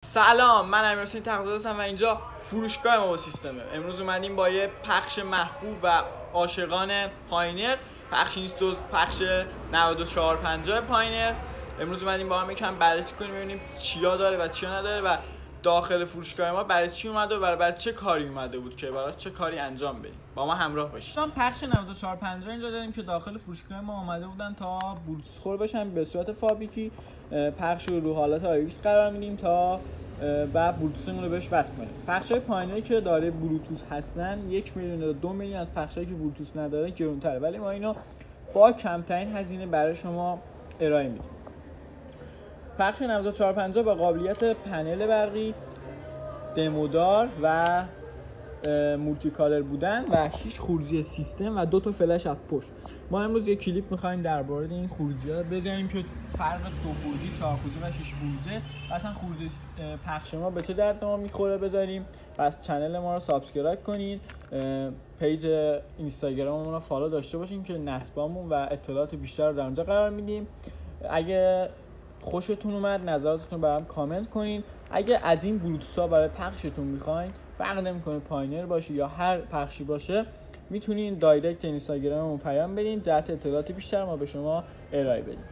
سلام، من امیرحسین تقی‌زاده هستم و اینجا فروشگاه ما با سیستمه. امروز اومدیم با یه پخش محبوب و عاشقان پاینر، پخشی نیست جز پخش 9450 پاینر. امروز اومدیم با هم یکم بررسی کنیم ببینیم چیا داره و چیا نداره و داخل فروشگاه ما برای چی اومده و برای چه کاری اومده بود که برای چه کاری انجام بدیم. با ما همراه باشید. پخش 9450 اینجا داریم که داخل فروشگاه ما اومده بودن تا بلوتوث خور بشن به صورت فابریکی. پخش رو حالت آیویکس قرار میدیم تا بعد بلوتوثمون رو بهش وصل کنیم. پخش‌های پاینری که داره بلوتوث هستن 1 میلیون تا 2 میلیون از پخش‌هایی که بلوتوث نداره گرون‌تره، ولی ما اینو با کمترین هزینه برای شما ارائه میدیم. پخش 9450 با قابلیت پنل برقی، دمودار و مولتی کالر بودن و 6 خروجی سیستم و 2 تا فلش از پشت. ما امروز یک کلیپ می‌خوایم در مورد این خروجی‌ها بزنیم که فرق 2 خروجی، 4 خروجی و 6 خروجی اصلا خروجی پخش ما به چه درد ما می‌خوره بذاریم. پس چنل ما رو سابسکرایب کنید، پیج اینستاگراممون رو فالو داشته باشین که نصبامون و اطلاعات بیشتر رو در اونجا قرار میدیم. اگه خوشتون اومد نظراتتون برام کامنت کنین. اگه از این بلوتوث‌ها برای پخشتون می‌خواید، فرق نمی‌کنه پاینر باشه یا هر پخشی باشه، میتونین دایرکت اینستاگراممون پیام بدین، جهت اطلاعات بیشتر ما به شما ارائه بدیم.